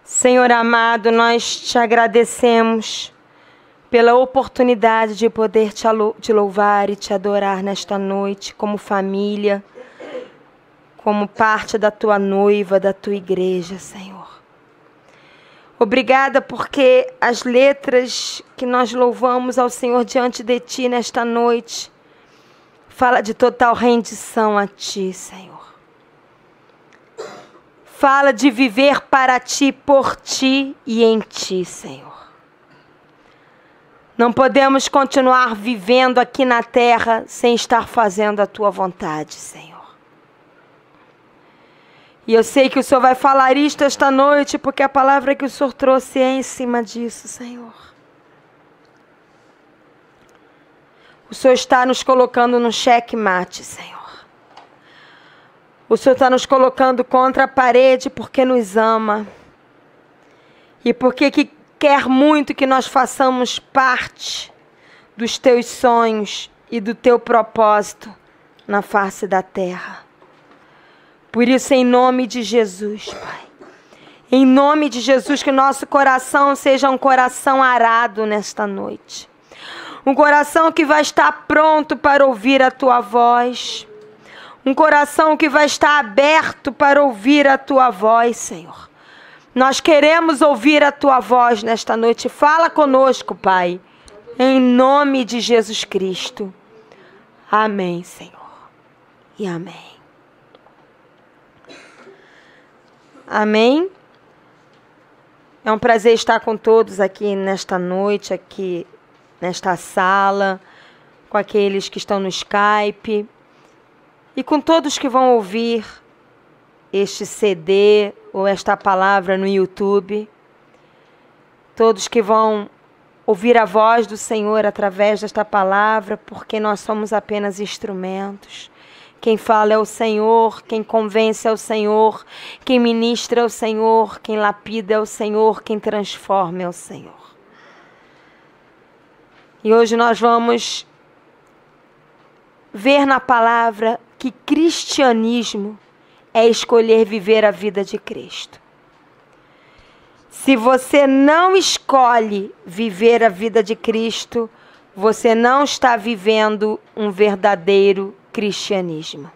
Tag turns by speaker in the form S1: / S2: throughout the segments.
S1: Senhor amado, nós te agradecemos pela oportunidade de poder te louvar e te adorar nesta noite, como família, como parte da tua noiva, da tua igreja, Senhor. Obrigada porque as letras que nós louvamos ao Senhor diante de ti nesta noite fala de total rendição a ti, Senhor. Fala de viver para ti, por ti e em ti, Senhor. Não podemos continuar vivendo aqui na terra sem estar fazendo a tua vontade, Senhor. E eu sei que o Senhor vai falar isto esta noite, porque a palavra que o Senhor trouxe é em cima disso, Senhor. O Senhor está nos colocando no xeque-mate, Senhor. O Senhor está nos colocando contra a parede porque nos ama. E porque quer muito que nós façamos parte dos teus sonhos e do teu propósito na face da terra. Por isso, em nome de Jesus, Pai. Em nome de Jesus, que o nosso coração seja um coração arado nesta noite. Um coração que vai estar pronto para ouvir a tua voz. Um coração que vai estar aberto para ouvir a tua voz, Senhor. Nós queremos ouvir a tua voz nesta noite. Fala conosco, Pai. Em nome de Jesus Cristo. Amém, Senhor. E amém. Amém. É um prazer estar com todos aqui nesta noite, aqui nesta sala, com aqueles que estão no Skype. E com todos que vão ouvir este CD ou esta palavra no YouTube, todos que vão ouvir a voz do Senhor através desta palavra, porque nós somos apenas instrumentos. Quem fala é o Senhor, quem convence é o Senhor, quem ministra é o Senhor, quem lapida é o Senhor, quem transforma é o Senhor. E hoje nós vamos ver na palavra que cristianismo é escolher viver a vida de Cristo. Se você não escolhe viver a vida de Cristo, você não está vivendo um verdadeiro cristianismo.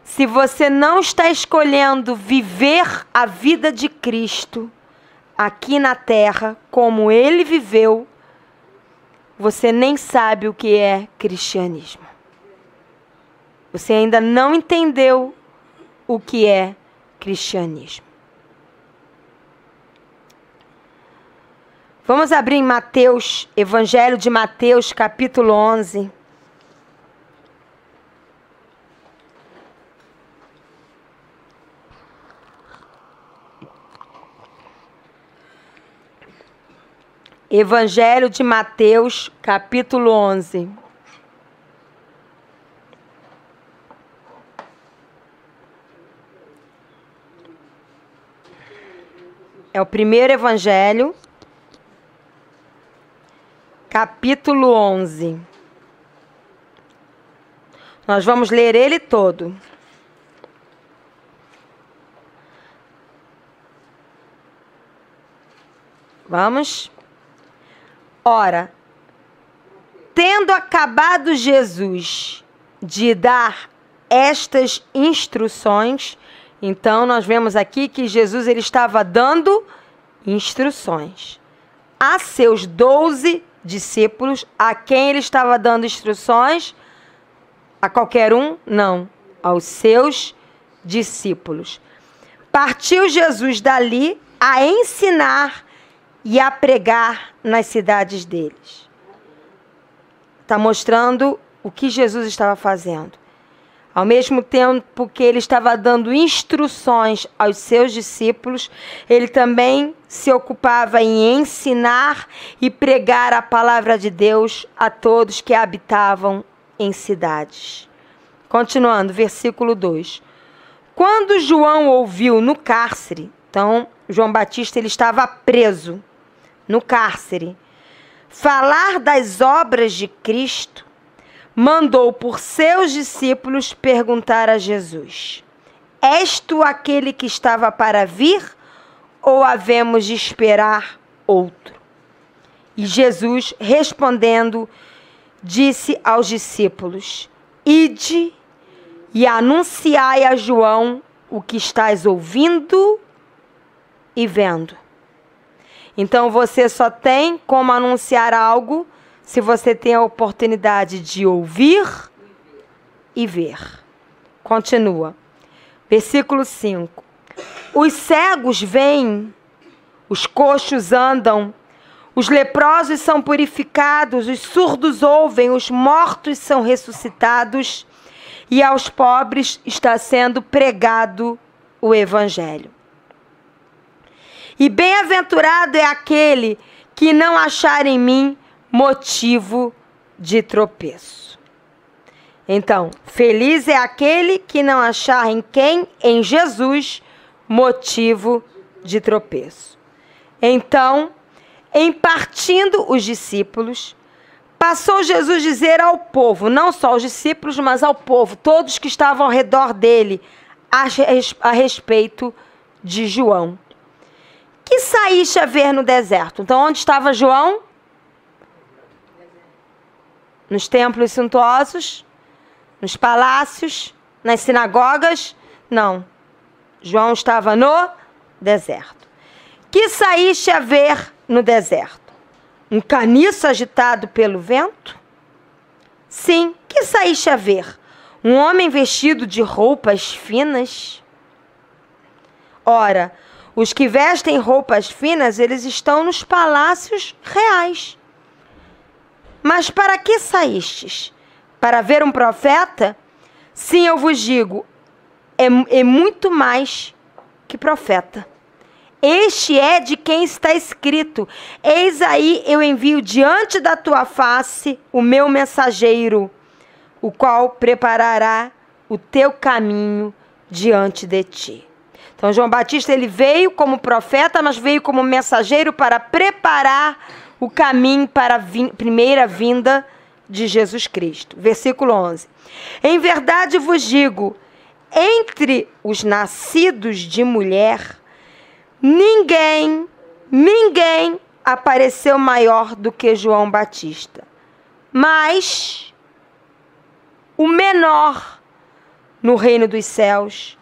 S1: Se você não está escolhendo viver a vida de Cristo aqui na terra, como Ele viveu, você nem sabe o que é cristianismo. Você ainda não entendeu o que é cristianismo. Vamos abrir em Mateus, Evangelho de Mateus, capítulo 11. Evangelho de Mateus, capítulo 11. É o primeiro evangelho, capítulo 11. Nós vamos ler ele todo. Vamos? Ora, tendo acabado Jesus de dar estas instruções, então nós vemos aqui que Jesus ele estava dando instruções a seus 12 discípulos. A quem ele estava dando instruções? A qualquer um? Não, aos seus discípulos. Partiu Jesus dali a ensinar e a pregar nas cidades deles. Está mostrando o que Jesus estava fazendo. Ao mesmo tempo que ele estava dando instruções aos seus discípulos, ele também se ocupava em ensinar e pregar a palavra de Deus a todos que habitavam em cidades. Continuando, versículo 2. Quando João ouviu no cárcere, então João Batista ele estava preso no cárcere, falar das obras de Cristo, mandou por seus discípulos perguntar a Jesus: És tu aquele que estava para vir ou havemos de esperar outro? E Jesus, respondendo, disse aos discípulos: Ide e anunciai a João o que estás ouvindo e vendo. Então você só tem como anunciar algo se você tem a oportunidade de ouvir e ver. Continua. Versículo 5. Os cegos veem, os coxos andam, os leprosos são purificados, os surdos ouvem, os mortos são ressuscitados, e aos pobres está sendo pregado o Evangelho. E bem-aventurado é aquele que não achar em mim motivo de tropeço. Então, feliz é aquele que não achar em quem? Em Jesus, motivo de tropeço. Então, em partindo os discípulos, passou Jesus a dizer ao povo, não só aos discípulos, mas ao povo, todos que estavam ao redor dele, a respeito de João. Que saíste a ver no deserto? Então, onde estava João? Nos templos suntuosos? Nos palácios? Nas sinagogas? Não. João estava no deserto. Que saíste a ver no deserto? Um caniço agitado pelo vento? Sim. Que saíste a ver? Um homem vestido de roupas finas? Ora, os que vestem roupas finas, eles estão nos palácios reais. Mas para que saístes? Para ver um profeta? Sim, eu vos digo, é muito mais que profeta. Este é de quem está escrito: Eis aí eu envio diante da tua face o meu mensageiro, o qual preparará o teu caminho diante de ti. Então, João Batista, ele veio como profeta, mas veio como mensageiro para preparar o caminho para a primeira vinda de Jesus Cristo. Versículo 11. Em verdade vos digo, entre os nascidos de mulher, ninguém apareceu maior do que João Batista. Mas o menor no reino dos céus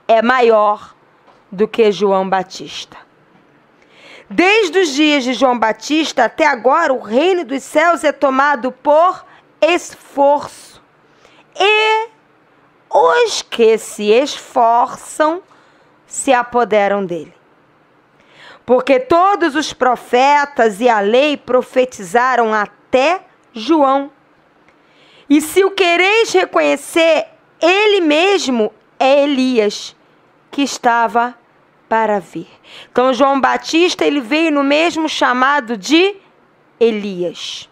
S1: é maior do que João Batista. Desde os dias de João Batista até agora, o reino dos céus é tomado por esforço. E os que se esforçam se apoderam dele. Porque todos os profetas e a lei profetizaram até João. E se o quereis reconhecer, ele mesmo é Elias, que estava para vir. Então, João Batista, ele veio no mesmo chamado de Elias.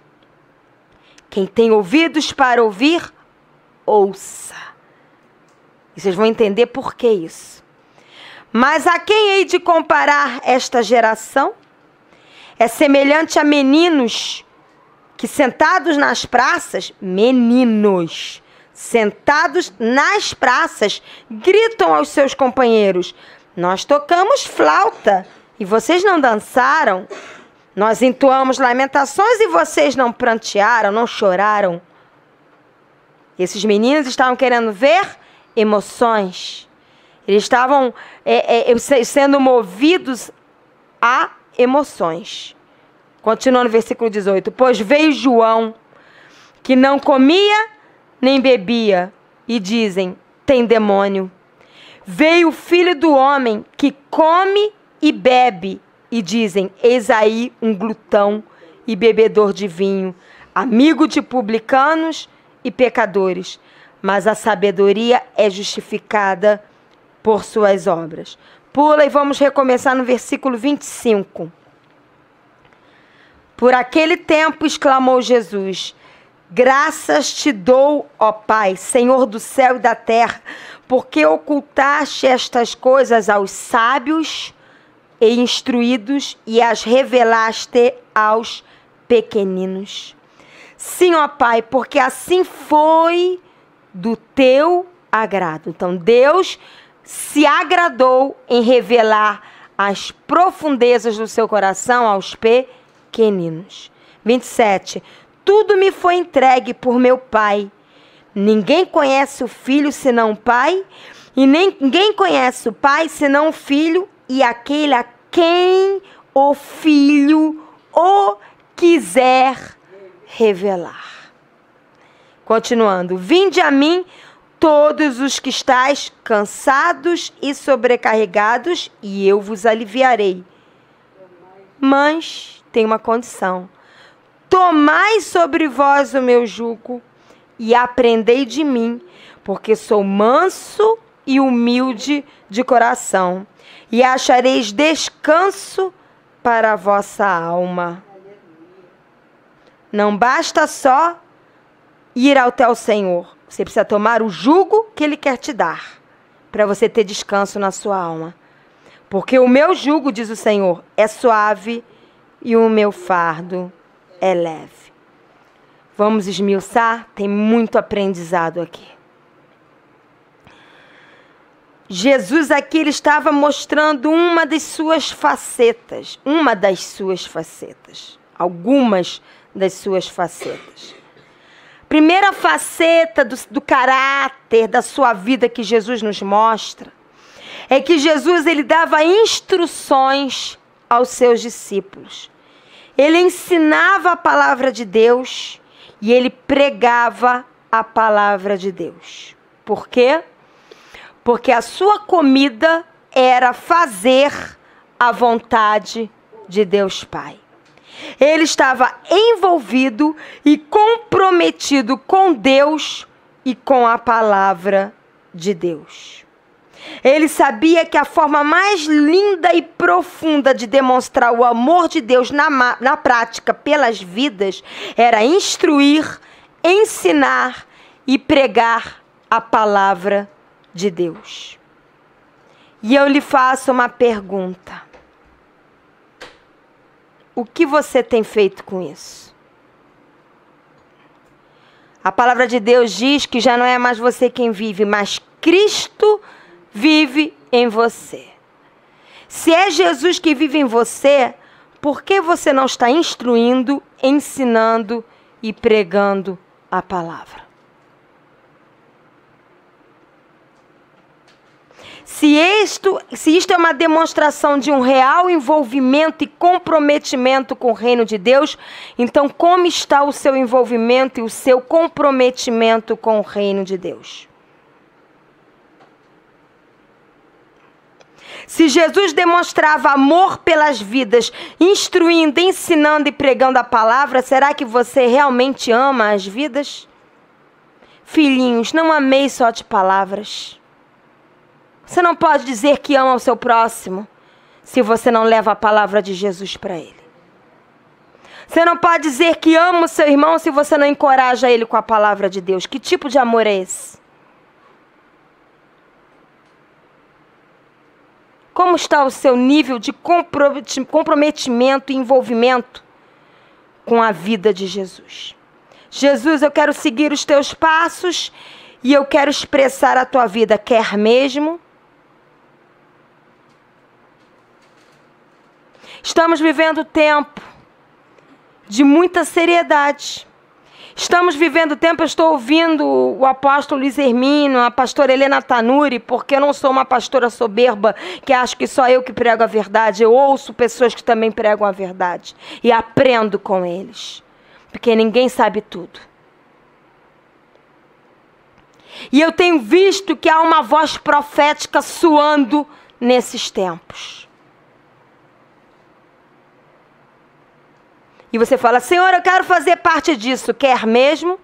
S1: Quem tem ouvidos para ouvir, ouça. E vocês vão entender por que isso. Mas a quem hei de comparar esta geração? É semelhante a meninos que sentados nas praças, meninos, sentados nas praças, gritam aos seus companheiros: nós tocamos flauta e vocês não dançaram. Nós entoamos lamentações e vocês não prantearam, não choraram. Esses meninos estavam querendo ver emoções. Eles estavam sendo movidos a emoções. Continuando no versículo 18. Pois veio João, que não comia nem bebia, e dizem: tem demônio. Veio o Filho do Homem, que come e bebe, e dizem: eis aí um glutão e bebedor de vinho, amigo de publicanos e pecadores. Mas a sabedoria é justificada por suas obras. Pula e vamos recomeçar no versículo 25. Por aquele tempo exclamou Jesus: graças te dou, ó Pai, Senhor do céu e da terra, porque ocultaste estas coisas aos sábios e instruídos e as revelaste aos pequeninos. Sim, ó Pai, porque assim foi do teu agrado. Então, Deus se agradou em revelar as profundezas do seu coração aos pequeninos. 27. Tudo me foi entregue por meu Pai. Ninguém conhece o Filho senão o Pai, e ninguém conhece o Pai senão o Filho e aquele a quem o Filho o quiser revelar. Continuando. Vinde a mim todos os que estáis cansados e sobrecarregados, e eu vos aliviarei. Mas tem uma condição. Tomai sobre vós o meu jugo e aprendei de mim, porque sou manso e humilde de coração, e achareis descanso para a vossa alma. Não basta só ir até o Senhor. Você precisa tomar o jugo que Ele quer te dar, para você ter descanso na sua alma. Porque o meu jugo, diz o Senhor, é suave e o meu fardo é leve. Vamos esmiuçar? Tem muito aprendizado aqui. Jesus aqui, ele estava mostrando uma das suas facetas. Algumas das suas facetas. Primeira faceta do caráter da sua vida que Jesus nos mostra é que Jesus, ele dava instruções aos seus discípulos. Ele ensinava a palavra de Deus e ele pregava a palavra de Deus. Por quê? Porque a sua comida era fazer a vontade de Deus Pai. Ele estava envolvido e comprometido com Deus e com a palavra de Deus. Ele sabia que a forma mais linda e profunda de demonstrar o amor de Deus na prática pelas vidas era instruir, ensinar e pregar a palavra de Deus. E eu lhe faço uma pergunta. O que você tem feito com isso? A palavra de Deus diz que já não é mais você quem vive, mas Cristo vive em você. Se é Jesus que vive em você, por que você não está instruindo, ensinando e pregando a palavra? Se isto é uma demonstração de um real envolvimento e comprometimento com o reino de Deus, então como está o seu envolvimento e o seu comprometimento com o reino de Deus? Se Jesus demonstrava amor pelas vidas, instruindo, ensinando e pregando a palavra, será que você realmente ama as vidas? Filhinhos, não ameis só de palavras. Você não pode dizer que ama o seu próximo se você não leva a palavra de Jesus para ele. Você não pode dizer que ama o seu irmão se você não encoraja ele com a palavra de Deus. Que tipo de amor é esse? Como está o seu nível de comprometimento e envolvimento com a vida de Jesus? Jesus, eu quero seguir os teus passos e eu quero expressar a tua vida. Quer mesmo? Estamos vivendo tempo de muita seriedade. Estamos vivendo tempo, eu estou ouvindo o apóstolo Luiz Hermínio, a pastora Helena Tanuri, porque eu não sou uma pastora soberba que acho que só eu que prego a verdade. Eu ouço pessoas que também pregam a verdade e aprendo com eles, porque ninguém sabe tudo. E eu tenho visto que há uma voz profética soando nesses tempos. E você fala, Senhor, eu quero fazer parte disso. Quer mesmo?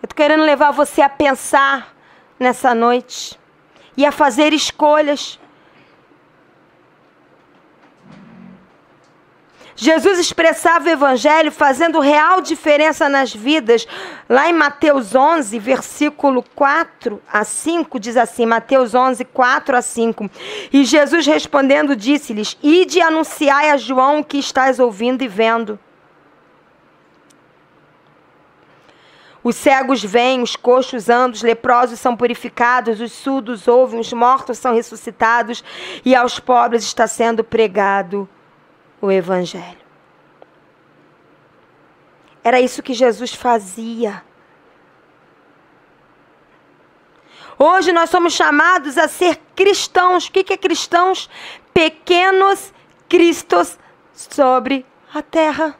S1: Eu estou querendo levar você a pensar nessa noite e a fazer escolhas. Jesus expressava o evangelho fazendo real diferença nas vidas. Lá em Mateus 11, versículo 4 a 5, diz assim, Mateus 11, 4 a 5. E Jesus respondendo disse-lhes, ide e anunciai a João o que estás ouvindo e vendo. Os cegos veem, os coxos andam, os leprosos são purificados, os surdos ouvem, os mortos são ressuscitados e aos pobres está sendo pregado o Evangelho. Era isso que Jesus fazia. Hoje nós somos chamados a ser cristãos. O que é cristãos? Pequenos cristos sobre a terra.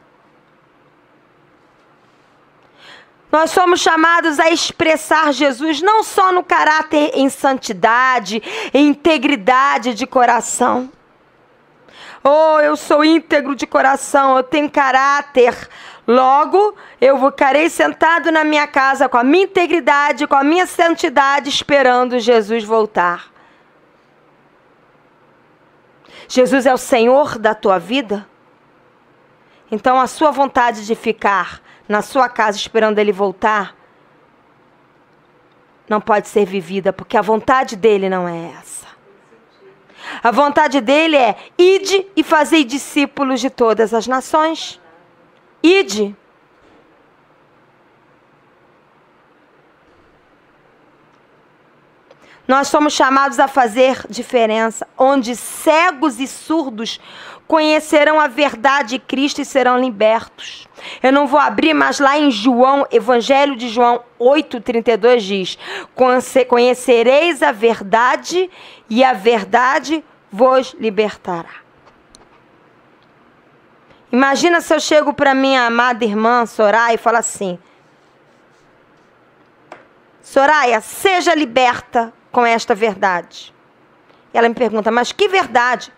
S1: Nós somos chamados a expressar Jesus não só no caráter em santidade, em integridade de coração. Oh, eu sou íntegro de coração, eu tenho caráter. Logo, eu ficarei sentado na minha casa com a minha integridade, com a minha santidade, esperando Jesus voltar. Jesus é o Senhor da tua vida? Então a sua vontade de ficar na sua casa esperando Ele voltar não pode ser vivida, porque a vontade dEle não é essa. A vontade dEle é: ide e fazei discípulos de todas as nações. Ide. Nós somos chamados a fazer diferença, onde cegos e surdos conhecerão a verdade de Cristo e serão libertos. Eu não vou abrir, mas lá em João, Evangelho de João 8,32 diz: conhecereis a verdade e a verdade vos libertará. Imagina se eu chego para minha amada irmã Soraya e falo assim: Soraya, seja liberta com esta verdade. Ela me pergunta: mas que verdade?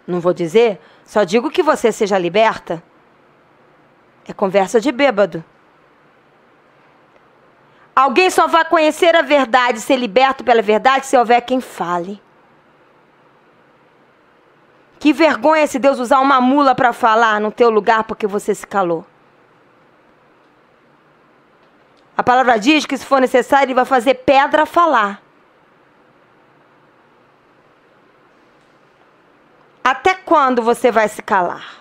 S1: Não vou dizer, só digo que você seja liberta. É conversa de bêbado. Alguém só vai conhecer a verdade, ser liberto pela verdade, se houver quem fale. Que vergonha se Deus usar uma mula para falar no teu lugar porque você se calou. A palavra diz que se for necessário, Ele vai fazer pedra falar. Até quando você vai se calar?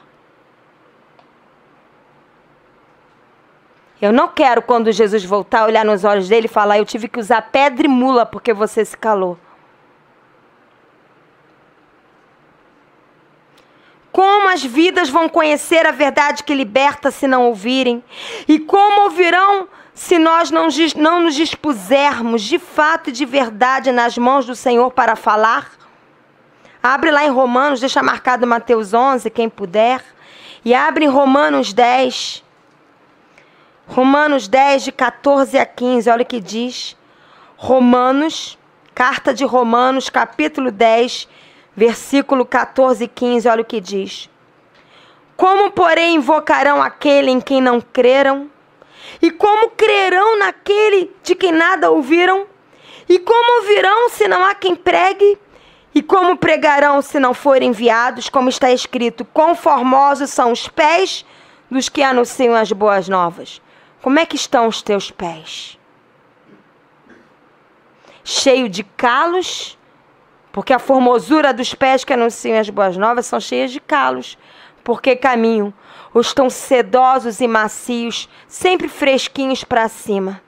S1: Eu não quero, quando Jesus voltar, olhar nos olhos dele e falar: eu tive que usar pedra e mula porque você se calou. Como as vidas vão conhecer a verdade que liberta se não ouvirem? E como ouvirão se nós não nos dispusermos de fato e de verdade nas mãos do Senhor para falar? Abre lá em Romanos, deixa marcado Mateus 11, quem puder. E abre em Romanos 10. Romanos 10, de 14 a 15, olha o que diz. Romanos, carta de Romanos, capítulo 10, versículo 14 e 15, olha o que diz. Como, porém, invocarão aquele em quem não creram? E como crerão naquele de quem nada ouviram? E como ouvirão se não há quem pregue? E como pregarão se não forem enviados? Como está escrito: quão formosos são os pés dos que anunciam as boas novas. Como é que estão os teus pés? Cheio de calos? Porque a formosura dos pés que anunciam as boas novas são cheias de calos. Porque caminham, ou estão sedosos e macios, sempre fresquinhos para cima.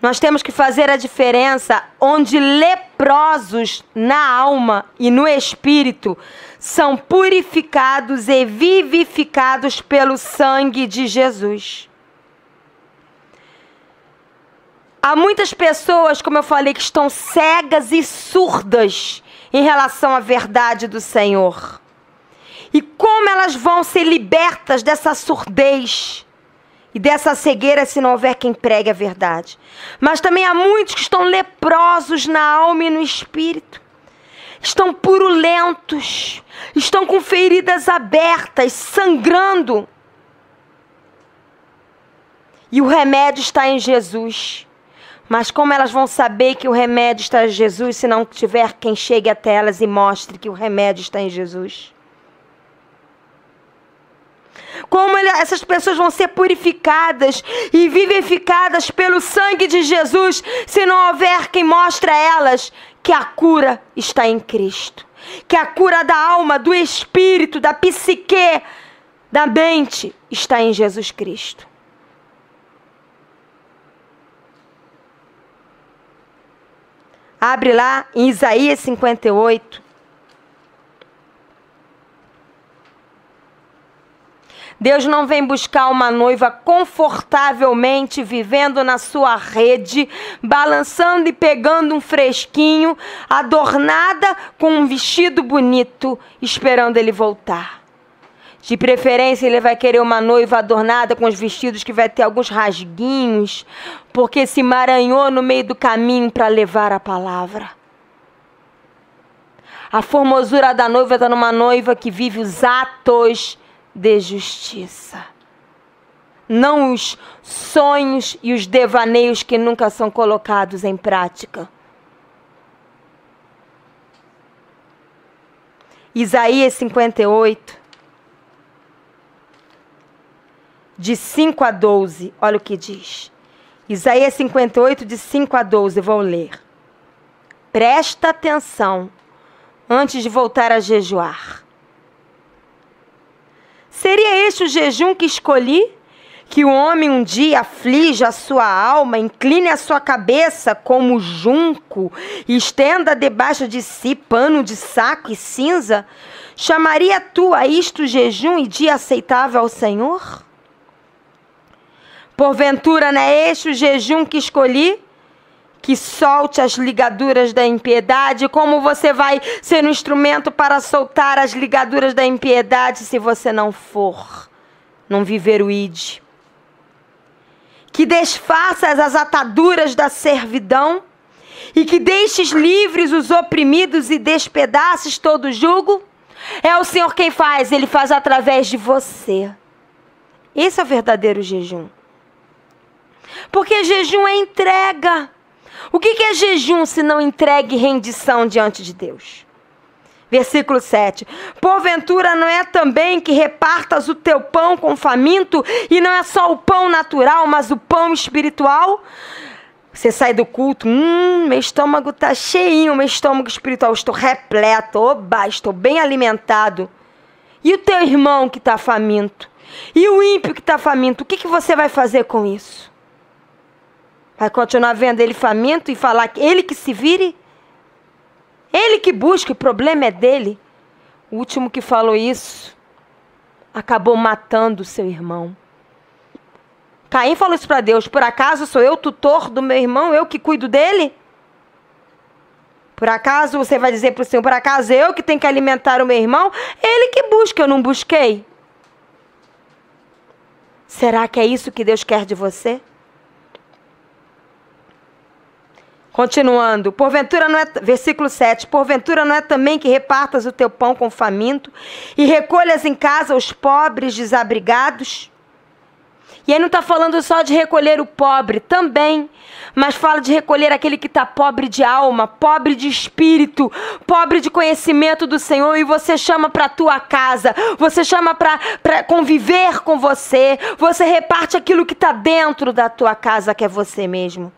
S1: Nós temos que fazer a diferença onde leprosos na alma e no espírito são purificados e vivificados pelo sangue de Jesus. Há muitas pessoas, como eu falei, que estão cegas e surdas em relação à verdade do Senhor. E como elas vão ser libertas dessa surdez e dessa cegueira se não houver quem pregue a verdade? Mas também há muitos que estão leprosos na alma e no espírito. Estão purulentos, estão com feridas abertas, sangrando. E o remédio está em Jesus. Mas como elas vão saber que o remédio está em Jesus se não tiver quem chegue até elas e mostre que o remédio está em Jesus? Como essas pessoas vão ser purificadas e vivificadas pelo sangue de Jesus, se não houver quem mostre a elas que a cura está em Cristo. Que a cura da alma, do espírito, da psique, da mente está em Jesus Cristo. Abre lá em Isaías 58. Deus não vem buscar uma noiva confortavelmente vivendo na sua rede, balançando e pegando um fresquinho, adornada com um vestido bonito, esperando ele voltar. De preferência, ele vai querer uma noiva adornada com os vestidos que vai ter alguns rasguinhos, porque se emaranhou no meio do caminho para levar a palavra. A formosura da noiva está numa noiva que vive os atos de justiça, não os sonhos e os devaneios que nunca são colocados em prática. Isaías 58, de 5 a 12, olha o que diz. Isaías 58, de 5 a 12, vou ler. Presta atenção antes de voltar a jejuar. Seria este o jejum que escolhi? Que o homem um dia aflija a sua alma, incline a sua cabeça como junco, e estenda debaixo de si pano de saco e cinza? Chamaria tu a isto jejum e dia aceitável ao Senhor? Porventura não é este o jejum que escolhi? Que solte as ligaduras da impiedade. Como você vai ser um instrumento para soltar as ligaduras da impiedade se você não for, não viver o ide? Que desfaças as ataduras da servidão e que deixes livres os oprimidos e despedaces todo jugo? É o Senhor quem faz, Ele faz através de você. Esse é o verdadeiro jejum. Porque jejum é entrega. O que é jejum se não entrega e rendição diante de Deus? Versículo 7. Porventura não é também que repartas o teu pão com o faminto, e não é só o pão natural, mas o pão espiritual? Você sai do culto, meu estômago está cheinho, meu estômago espiritual, estou repleto, oba, estou bem alimentado. E o teu irmão que está faminto? E o ímpio que está faminto? O que você vai fazer com isso? Vai continuar vendo ele faminto e falar que ele que se vire? Ele que busca, o problema é dele. O último que falou isso acabou matando o seu irmão. Caim falou isso para Deus: por acaso sou eu tutor do meu irmão, eu que cuido dele? Por acaso você vai dizer para o Senhor: por acaso eu que tenho que alimentar o meu irmão? Ele que busca, eu não busquei. Será que é isso que Deus quer de você? Continuando, porventura não é, versículo 7, porventura não é também que repartas o teu pão com o faminto e recolhas em casa os pobres desabrigados? E aí não está falando só de recolher o pobre, também, mas fala de recolher aquele que está pobre de alma, pobre de espírito, pobre de conhecimento do Senhor, e você chama para a tua casa, você chama para conviver com você, você reparte aquilo que está dentro da tua casa, que é você mesmo.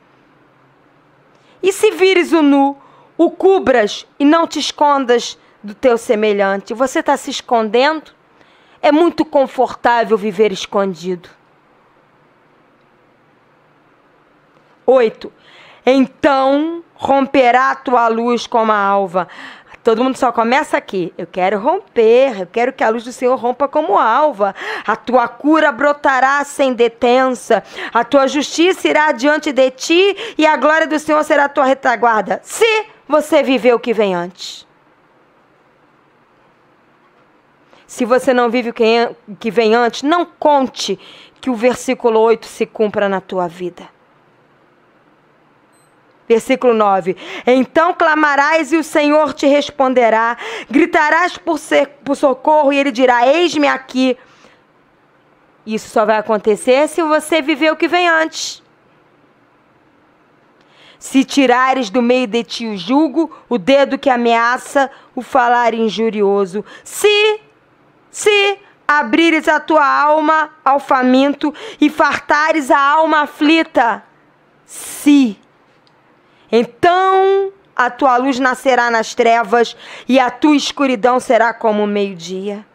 S1: E se vires o nu, o cubras e não te escondas do teu semelhante? Você está se escondendo? É muito confortável viver escondido. 8. Então romperá a tua luz como a alva. Todo mundo só começa aqui. Eu quero romper, eu quero que a luz do Senhor rompa como alva. A tua cura brotará sem detença. A tua justiça irá diante de ti e a glória do Senhor será a tua retaguarda. Se você viver o que vem antes. Se você não vive o que vem antes, não conte que o versículo 8 se cumpra na tua vida. Versículo 9. Então clamarás e o Senhor te responderá. Gritarás por socorro e Ele dirá: eis-me aqui. Isso só vai acontecer se você viver o que vem antes. Se tirares do meio de ti o jugo, o dedo que ameaça, o falar injurioso. Se abrires a tua alma ao faminto e fartares a alma aflita. Se. Então a tua luz nascerá nas trevas e a tua escuridão será como o meio-dia.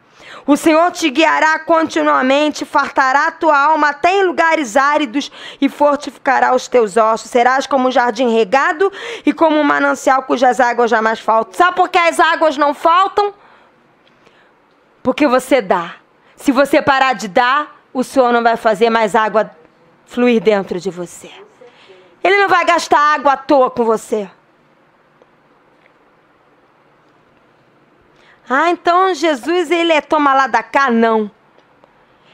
S1: O Senhor te guiará continuamente, fartará a tua alma até em lugares áridos e fortificará os teus ossos. Serás como um jardim regado e como um manancial cujas águas jamais faltam. Sabe por que as águas não faltam? Porque você dá. Se você parar de dar, o Senhor não vai fazer mais água fluir dentro de você. Ele não vai gastar água à toa com você. Ah, então Jesus, ele é toma lá da cá? Não.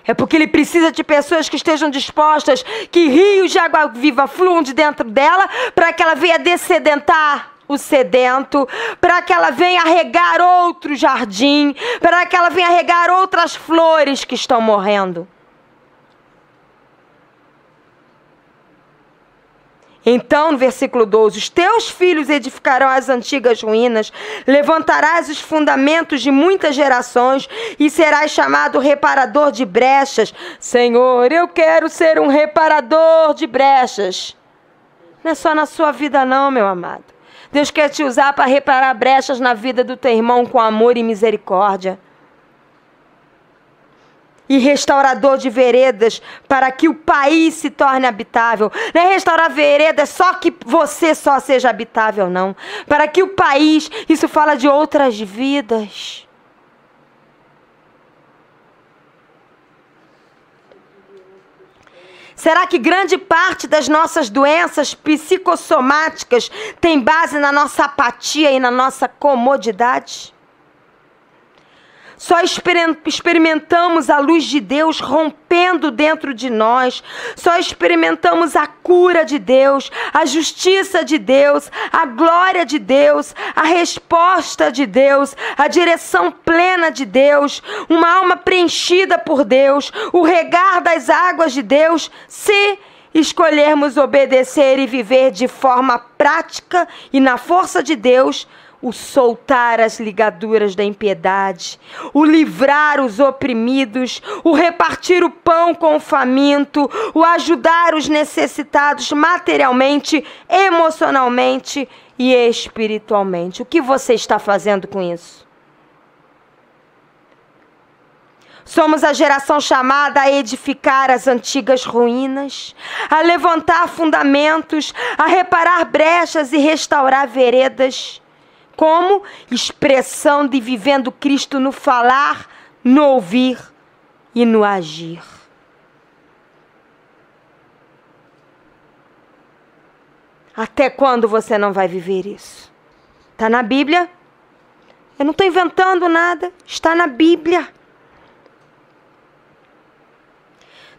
S1: É porque ele precisa de pessoas que estejam dispostas, que rios de água viva fluam de dentro dela, para que ela venha dessedentar o sedento, para que ela venha regar outro jardim, para que ela venha regar outras flores que estão morrendo. Então, no versículo 12, os teus filhos edificarão as antigas ruínas, levantarás os fundamentos de muitas gerações e serás chamado reparador de brechas. Senhor, eu quero ser um reparador de brechas. Não é só na sua vida não, meu amado. Deus quer te usar para reparar brechas na vida do teu irmão com amor e misericórdia. E restaurador de veredas, para que o país se torne habitável. Não é restaurar veredas só que você só seja habitável, não. Para que o país, isso fala de outras vidas. Será que grande parte das nossas doenças psicossomáticas tem base na nossa apatia e na nossa comodidade? Só experimentamos a luz de Deus rompendo dentro de nós. Só experimentamos a cura de Deus, a justiça de Deus, a glória de Deus, a resposta de Deus, a direção plena de Deus, uma alma preenchida por Deus, o regar das águas de Deus, se escolhermos obedecer e viver de forma prática e na força de Deus, o soltar as ligaduras da impiedade, o livrar os oprimidos, o repartir o pão com o faminto, o ajudar os necessitados materialmente, emocionalmente e espiritualmente. O que você está fazendo com isso? Somos a geração chamada a edificar as antigas ruínas, a levantar fundamentos, a reparar brechas e restaurar veredas, como expressão de vivendo Cristo no falar, no ouvir e no agir. Até quando você não vai viver isso? Está na Bíblia? Eu não estou inventando nada, está na Bíblia.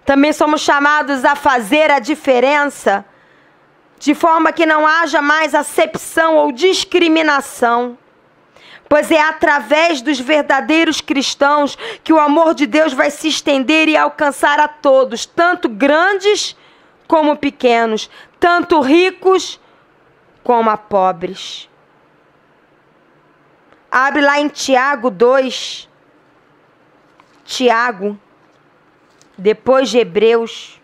S1: Também somos chamados a fazer a diferença, de forma que não haja mais acepção ou discriminação. Pois é através dos verdadeiros cristãos que o amor de Deus vai se estender e alcançar a todos, tanto grandes como pequenos, tanto ricos como a pobres. Abre lá em Tiago 2. Tiago, depois de Hebreus.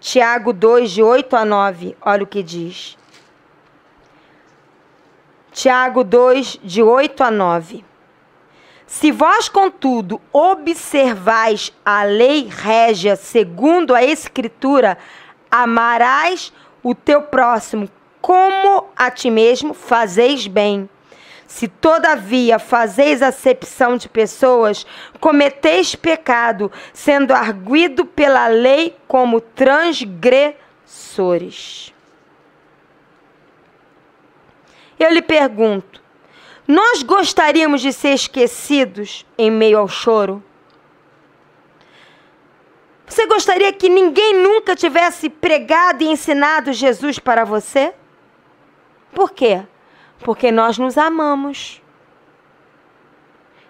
S1: Tiago 2, de 8 a 9, olha o que diz. Tiago 2, de 8 a 9. Se vós, contudo, observais a lei régia segundo a Escritura, amarás o teu próximo como a ti mesmo, fazeis bem. Se todavia fazeis acepção de pessoas, cometeis pecado, sendo arguido pela lei como transgressores. Eu lhe pergunto, nós gostaríamos de ser esquecidos em meio ao choro? Você gostaria que ninguém nunca tivesse pregado e ensinado Jesus para você? Por quê? Porque nós nos amamos.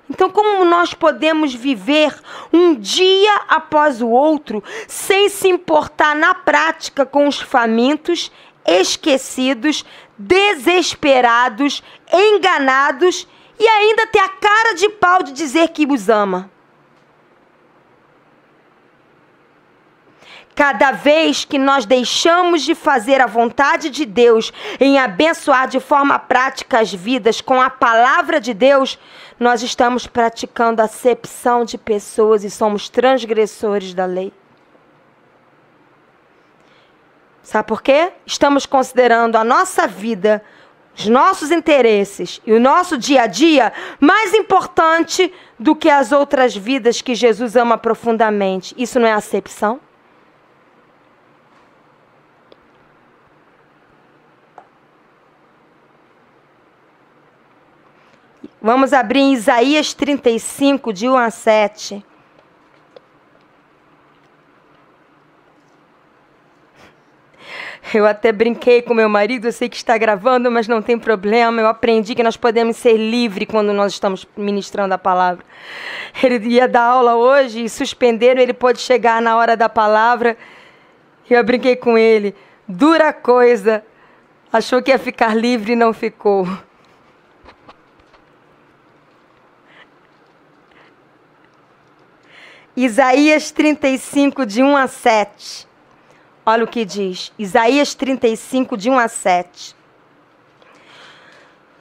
S1: Então, como nós podemos viver um dia após o outro, sem se importar na prática com os famintos, esquecidos, desesperados, enganados, e ainda ter a cara de pau de dizer que os ama? Cada vez que nós deixamos de fazer a vontade de Deus em abençoar de forma prática as vidas com a palavra de Deus, nós estamos praticando acepção de pessoas e somos transgressores da lei. Sabe por quê? Estamos considerando a nossa vida, os nossos interesses e o nosso dia a dia mais importante do que as outras vidas que Jesus ama profundamente. Isso não é acepção? Vamos abrir em Isaías 35, de 1 a 7. Eu até brinquei com meu marido, eu sei que está gravando, mas não tem problema. Eu aprendi que nós podemos ser livres quando nós estamos ministrando a palavra. Ele ia dar aula hoje e suspenderam, ele pôde chegar na hora da palavra. Eu brinquei com ele. Dura coisa. Achou que ia ficar livre e não ficou. Isaías 35, de 1 a 7. Olha o que diz. Isaías 35, de 1 a 7.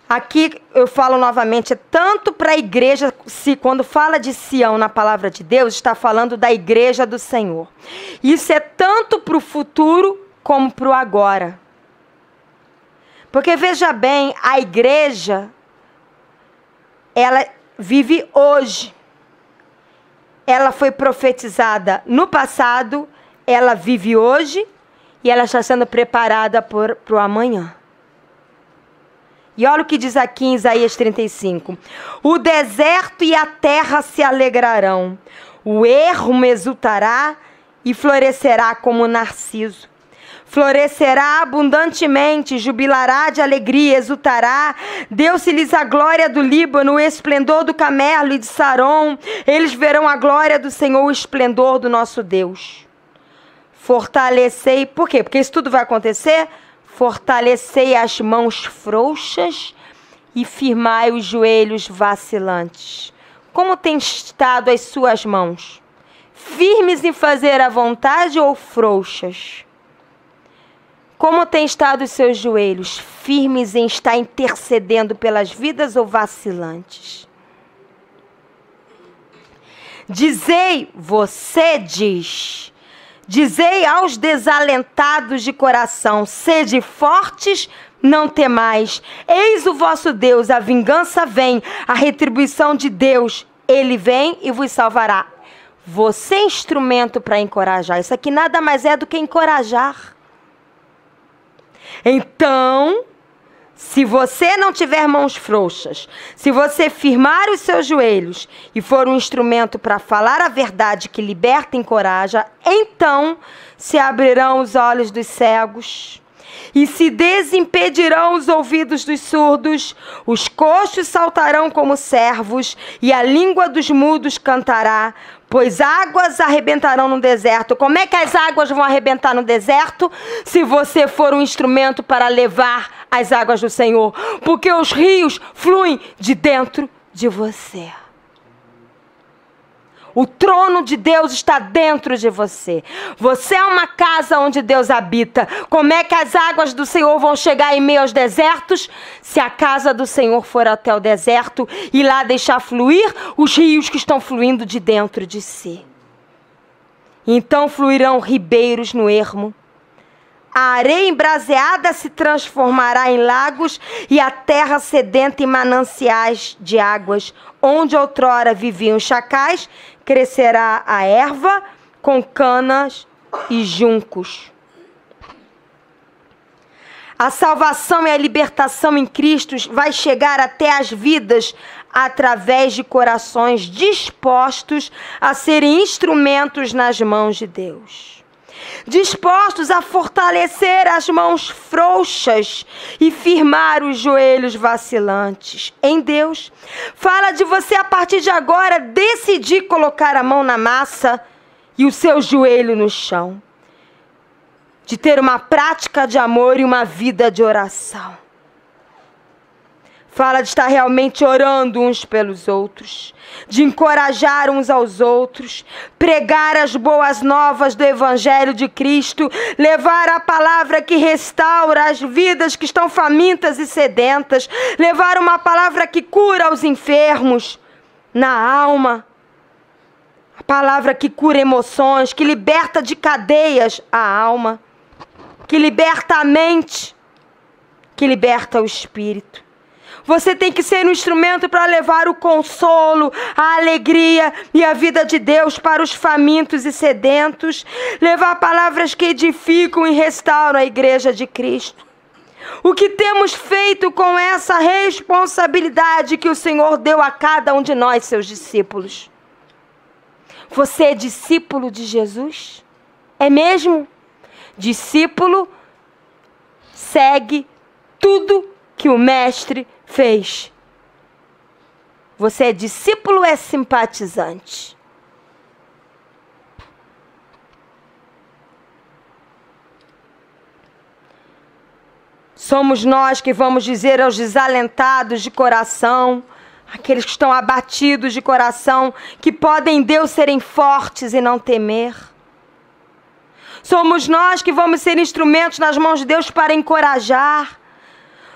S1: Aqui eu falo novamente, é tanto para a igreja, quando fala de Sião na palavra de Deus, está falando da igreja do Senhor. Isso é tanto para o futuro como para o agora. Porque veja bem, a igreja, ela vive hoje. Ela foi profetizada no passado, ela vive hoje e ela está sendo preparada para o amanhã. E olha o que diz aqui em Isaías 35. O deserto e a terra se alegrarão, o ermo exultará e florescerá como narciso. Florescerá abundantemente, jubilará de alegria, exultará. Deu-se-lhes a glória do Líbano, o esplendor do Carmelo e de Saron. Eles verão a glória do Senhor, o esplendor do nosso Deus. Fortalecei, por quê? Porque isso tudo vai acontecer. Fortalecei as mãos frouxas e firmai os joelhos vacilantes. Como têm estado as suas mãos? Firmes em fazer a vontade ou frouxas? Como têm estado os seus joelhos? Firmes em estar intercedendo pelas vidas ou vacilantes? Dizei, você diz, dizei aos desalentados de coração, sede fortes, não temais. Eis o vosso Deus, a vingança vem, a retribuição de Deus, ele vem e vos salvará. Você é instrumento para encorajar. Isso aqui nada mais é do que encorajar. Então, se você não tiver mãos frouxas, se você firmar os seus joelhos e for um instrumento para falar a verdade que liberta e encoraja, então se abrirão os olhos dos cegos e se desimpedirão os ouvidos dos surdos, os coxos saltarão como servos e a língua dos mudos cantará, pois águas arrebentarão no deserto. Como é que as águas vão arrebentar no deserto? Se você for um instrumento para levar as águas do Senhor. Porque os rios fluem de dentro de você. O trono de Deus está dentro de você. Você é uma casa onde Deus habita. Como é que as águas do Senhor vão chegar em meio aos desertos? Se a casa do Senhor for até o deserto e lá deixar fluir os rios que estão fluindo de dentro de si. Então fluirão ribeiros no ermo. A areia embraseada se transformará em lagos e a terra sedenta em mananciais de águas. Onde outrora viviam chacais, crescerá a erva com canas e juncos. A salvação e a libertação em Cristo vai chegar até as vidas através de corações dispostos a serem instrumentos nas mãos de Deus. Dispostos a fortalecer as mãos frouxas e firmar os joelhos vacilantes em Deus. Fala de você a partir de agora decidir colocar a mão na massa e o seu joelho no chão. De ter uma prática de amor e uma vida de oração. Fala de estar realmente orando uns pelos outros, de encorajar uns aos outros, pregar as boas novas do Evangelho de Cristo, levar a palavra que restaura as vidas que estão famintas e sedentas, levar uma palavra que cura os enfermos na alma, a palavra que cura emoções, que liberta de cadeias a alma, que liberta a mente, que liberta o espírito. Você tem que ser um instrumento para levar o consolo, a alegria e a vida de Deus para os famintos e sedentos. Levar palavras que edificam e restauram a igreja de Cristo. O que temos feito com essa responsabilidade que o Senhor deu a cada um de nós, seus discípulos? Você é discípulo de Jesus? É mesmo? Discípulo segue tudo que o Mestre fez. Você é discípulo ou é simpatizante? Somos nós que vamos dizer aos desalentados de coração, aqueles que estão abatidos de coração, que podem em Deus serem fortes e não temer. Somos nós que vamos ser instrumentos nas mãos de Deus para encorajar.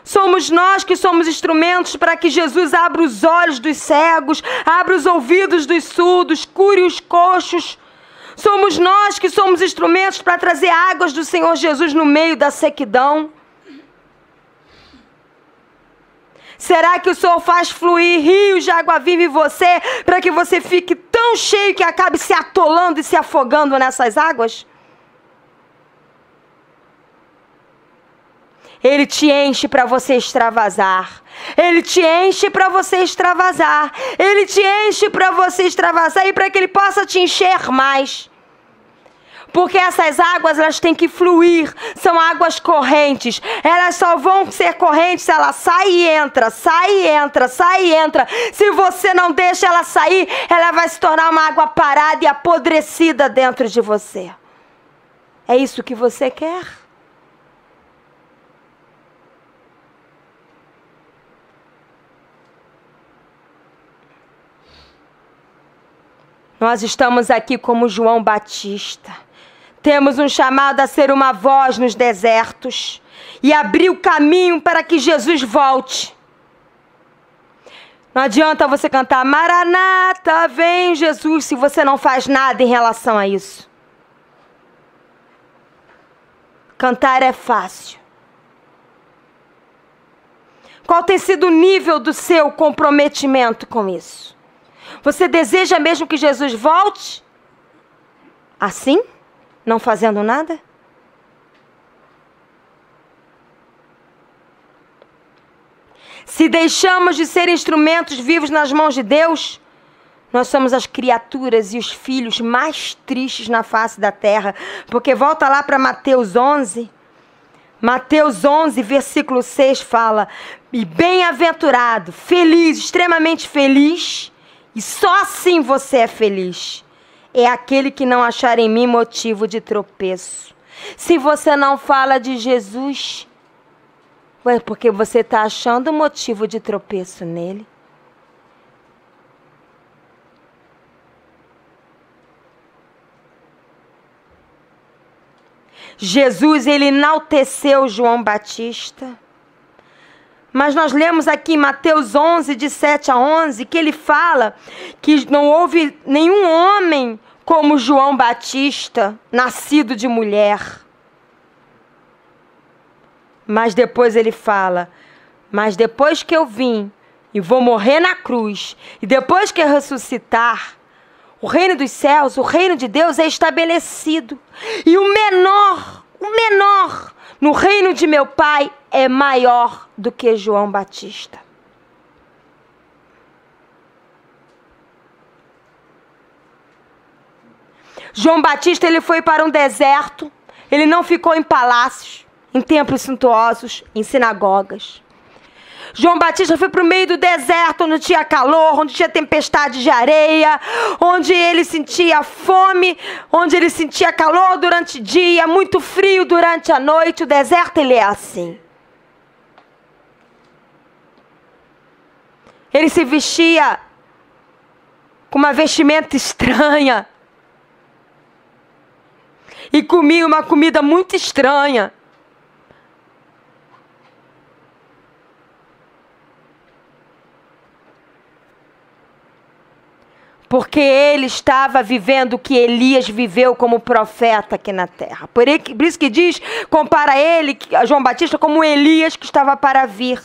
S1: Somos nós que somos instrumentos para que Jesus abra os olhos dos cegos, abra os ouvidos dos surdos, cure os coxos. Somos nós que somos instrumentos para trazer águas do Senhor Jesus no meio da sequidão. Será que o Senhor faz fluir rios de água viva em você para que você fique tão cheio que acabe se atolando e se afogando nessas águas? Ele te enche para você extravasar. Ele te enche para você extravasar. Ele te enche para você extravasar e para que Ele possa te encher mais. Porque essas águas, elas têm que fluir. São águas correntes. Elas só vão ser correntes se ela sai e entra, sai e entra, sai e entra. Se você não deixa ela sair, ela vai se tornar uma água parada e apodrecida dentro de você. É isso que você quer? Nós estamos aqui como João Batista. Temos um chamado a ser uma voz nos desertos e abrir o caminho para que Jesus volte. Não adianta você cantar Maranata, vem Jesus, se você não faz nada em relação a isso. Cantar é fácil. Qual tem sido o nível do seu comprometimento com isso? Você deseja mesmo que Jesus volte? Assim? Não fazendo nada? Se deixamos de ser instrumentos vivos nas mãos de Deus, nós somos as criaturas e os filhos mais tristes na face da terra. Porque volta lá para Mateus 11. Mateus 11, versículo 6 fala: e bem-aventurado, feliz, extremamente feliz, e só assim você é feliz, é aquele que não achar em mim motivo de tropeço. Se você não fala de Jesus, é porque você está achando motivo de tropeço nele. Jesus, ele enalteceu João Batista. Mas nós lemos aqui em Mateus 11, de 7 a 11, que ele fala que não houve nenhum homem como João Batista, nascido de mulher. Mas depois ele fala, mas depois que eu vim e vou morrer na cruz, e depois que eu ressuscitar, o reino dos céus, o reino de Deus é estabelecido. E o menor no reino de meu Pai é maior do que João Batista. João Batista, ele foi para um deserto, ele não ficou em palácios, em templos suntuosos, em sinagogas. João Batista foi para o meio do deserto, onde tinha calor, onde tinha tempestade de areia, onde ele sentia fome, onde ele sentia calor durante o dia, muito frio durante a noite. O deserto, ele é assim. Ele se vestia com uma vestimenta estranha. E comia uma comida muito estranha. Porque ele estava vivendo o que Elias viveu como profeta aqui na terra. Por isso que diz, compara ele, João Batista, como Elias que estava para vir.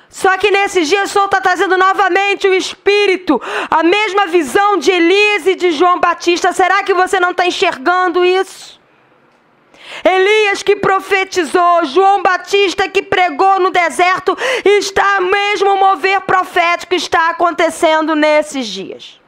S1: Só que nesses dias o Senhor está trazendo novamente o Espírito, a mesma visão de Elias e de João Batista. Será que você não está enxergando isso? Elias que profetizou, João Batista que pregou no deserto, está mesmo o mover profético está acontecendo nesses dias.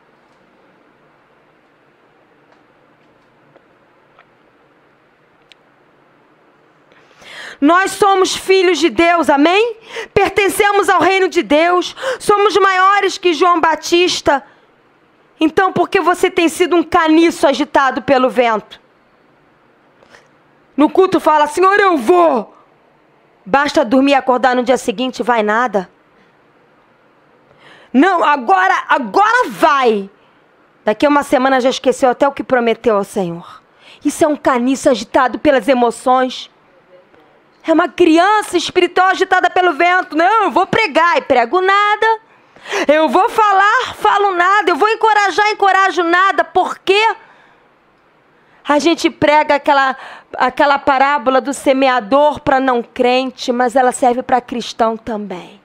S1: Nós somos filhos de Deus, amém? Pertencemos ao reino de Deus, somos maiores que João Batista. Então, por que você tem sido um caniço agitado pelo vento? No culto fala, Senhor, eu vou. Basta dormir e acordar no dia seguinte, vai nada. Não, agora vai. Daqui a uma semana já esqueceu até o que prometeu ao Senhor. Isso é um caniço agitado pelas emoções. É uma criança espiritual agitada pelo vento. Não, eu vou pregar e prego nada. Eu vou falar, falo nada. Eu vou encorajar, encorajo nada. Por quê? A gente prega aquela parábola do semeador para não crente, mas ela serve para cristão também.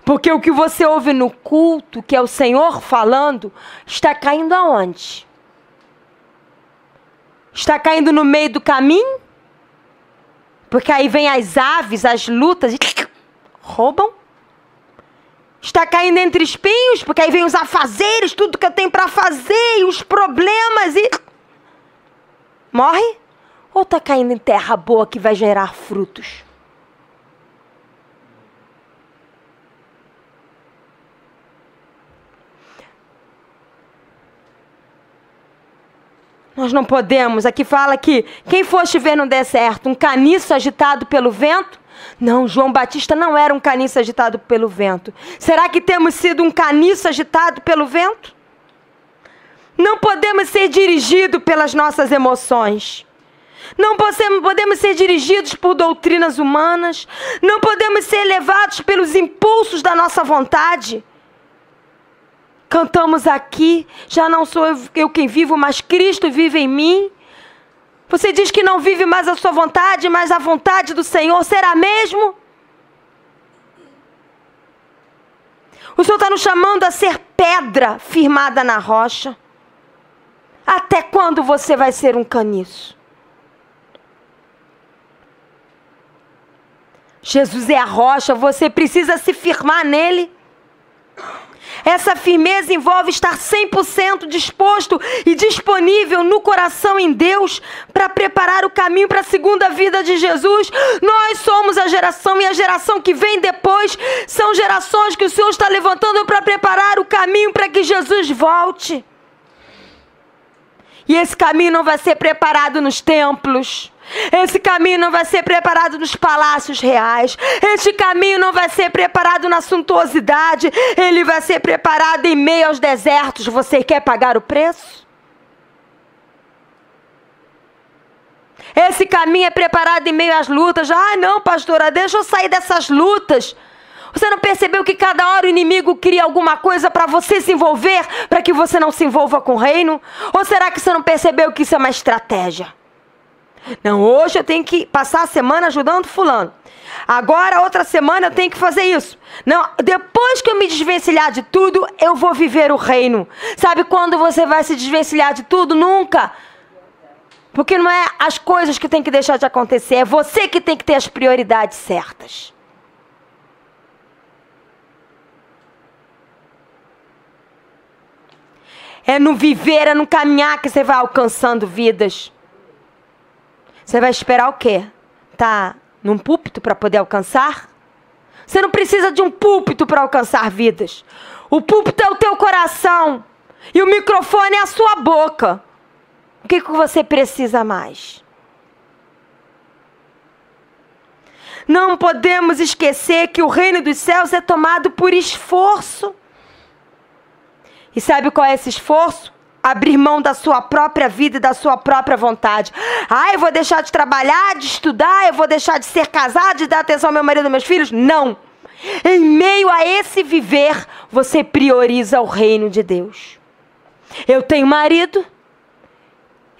S1: Porque o que você ouve no culto, que é o Senhor falando, está caindo aonde? Está caindo no meio do caminho? Porque aí vem as aves, as lutas e roubam. Está caindo entre espinhos, porque aí vem os afazeres, tudo que eu tenho para fazer, e os problemas e... morre? Ou está caindo em terra boa que vai gerar frutos? Nós não podemos. Aqui fala que quem foste ver no deserto, um caniço agitado pelo vento? Não, João Batista não era um caniço agitado pelo vento. Será que temos sido um caniço agitado pelo vento? Não podemos ser dirigidos pelas nossas emoções. Não podemos ser dirigidos por doutrinas humanas. Não podemos ser levados pelos impulsos da nossa vontade. Cantamos aqui, já não sou eu quem vivo, mas Cristo vive em mim. Você diz que não vive mais a sua vontade, mas a vontade do Senhor, será mesmo? O Senhor está nos chamando a ser pedra firmada na rocha. Até quando você vai ser um caniço? Jesus é a rocha, você precisa se firmar nele. Essa firmeza envolve estar 100% disposto e disponível no coração em Deus para preparar o caminho para a segunda vida de Jesus. Nós somos a geração, e a geração que vem depois são gerações que o Senhor está levantando para preparar o caminho para que Jesus volte. E esse caminho não vai ser preparado nos templos. Esse caminho não vai ser preparado nos palácios reais. Este caminho não vai ser preparado na suntuosidade. Ele vai ser preparado em meio aos desertos. Você quer pagar o preço? Esse caminho é preparado em meio às lutas. Ah, não, pastora, deixa eu sair dessas lutas. Você não percebeu que cada hora o inimigo cria alguma coisa para você se envolver, para que você não se envolva com o reino? Ou será que você não percebeu que isso é uma estratégia? Não, hoje eu tenho que passar a semana ajudando fulano. Agora, outra semana eu tenho que fazer isso. Não, depois que eu me desvencilhar de tudo, eu vou viver o reino. Sabe quando você vai se desvencilhar de tudo? Nunca. Porque não é as coisas que tem que deixar de acontecer, é você que tem que ter as prioridades certas. É no viver, é no caminhar que você vai alcançando vidas. Você vai esperar o quê? Tá num púlpito para poder alcançar? Você não precisa de um púlpito para alcançar vidas. O púlpito é o teu coração. E o microfone é a sua boca. O que você precisa mais? Não podemos esquecer que o reino dos céus é tomado por esforço. E sabe qual é esse esforço? Abrir mão da sua própria vida e da sua própria vontade. Eu vou deixar de trabalhar, de estudar, eu vou deixar de ser casado, de dar atenção ao meu marido e aos meus filhos? Não. Em meio a esse viver, você prioriza o reino de Deus. Eu tenho marido,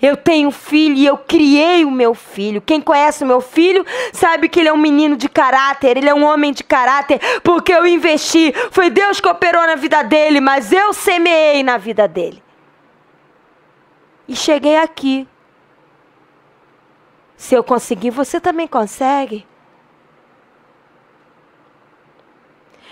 S1: eu tenho filho e eu criei o meu filho. Quem conhece o meu filho sabe que ele é um menino de caráter, ele é um homem de caráter, porque eu investi. Foi Deus que operou na vida dele, mas eu semeei na vida dele. E cheguei aqui. Se eu conseguir, você também consegue.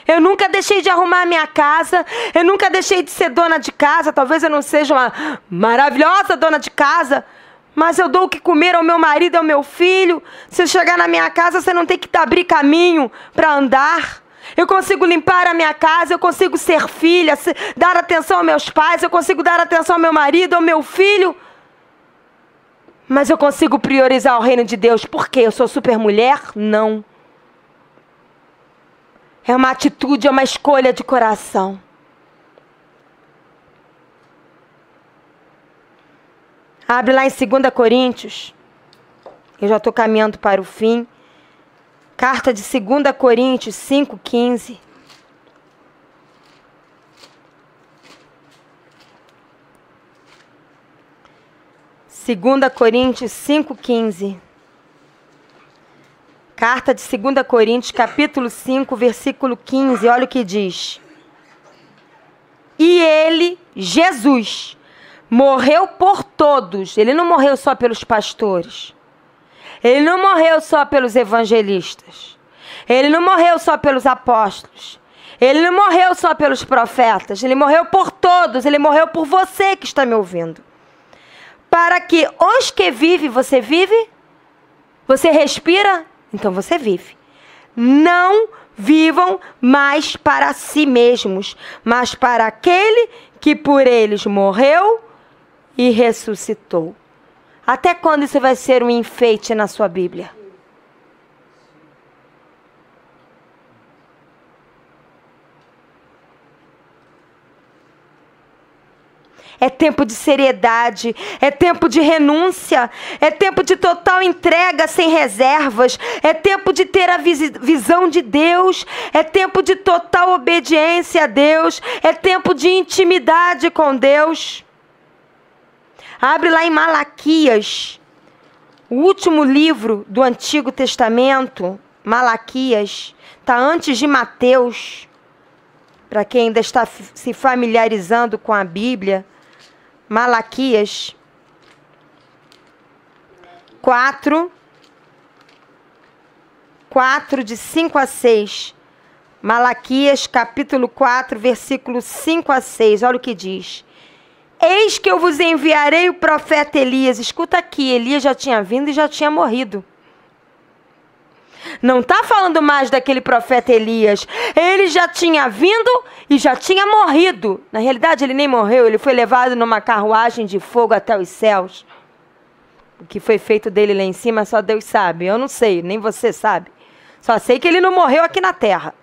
S1: Eu nunca deixei de arrumar a minha casa. Eu nunca deixei de ser dona de casa. Talvez eu não seja uma maravilhosa dona de casa, mas eu dou o que comer ao meu marido e ao meu filho. Se eu chegar na minha casa, você não tem que abrir caminho para andar. Eu consigo limpar a minha casa, eu consigo ser filha, dar atenção aos meus pais, eu consigo dar atenção ao meu marido, ao meu filho. Mas eu consigo priorizar o reino de Deus. Por quê? Eu sou super mulher? Não. É uma atitude, é uma escolha de coração. Abre lá em 2 Coríntios. Eu já estou caminhando para o fim. Carta de 2 Coríntios 5,15. 2 Coríntios 5,15. Carta de 2 Coríntios, capítulo 5, versículo 15. Olha o que diz. E ele, Jesus, morreu por todos. Ele não morreu só pelos pastores. Ele não morreu só pelos evangelistas. Ele não morreu só pelos apóstolos. Ele não morreu só pelos profetas. Ele morreu por todos. Ele morreu por você que está me ouvindo. Para que os que vivem, você vive? Você respira? Então você vive. Não vivam mais para si mesmos, mas para aquele que por eles morreu e ressuscitou. Até quando isso vai ser um enfeite na sua Bíblia? É tempo de seriedade, é tempo de renúncia, é tempo de total entrega sem reservas, é tempo de ter a visão de Deus, é tempo de total obediência a Deus, é tempo de intimidade com Deus. Abre lá em Malaquias, o último livro do Antigo Testamento. Malaquias, está antes de Mateus, para quem ainda está se familiarizando com a Bíblia. Malaquias 4, de 5 a 6. Malaquias capítulo 4, versículo 5 a 6. Olha o que diz. Eis que eu vos enviarei o profeta Elias. Escuta aqui, Elias já tinha vindo e já tinha morrido. Não está falando mais daquele profeta Elias. Ele já tinha vindo e já tinha morrido. Na realidade, ele nem morreu. Ele foi levado numa carruagem de fogo até os céus. O que foi feito dele lá em cima, só Deus sabe. Eu não sei, nem você sabe. Só sei que ele não morreu aqui na terra.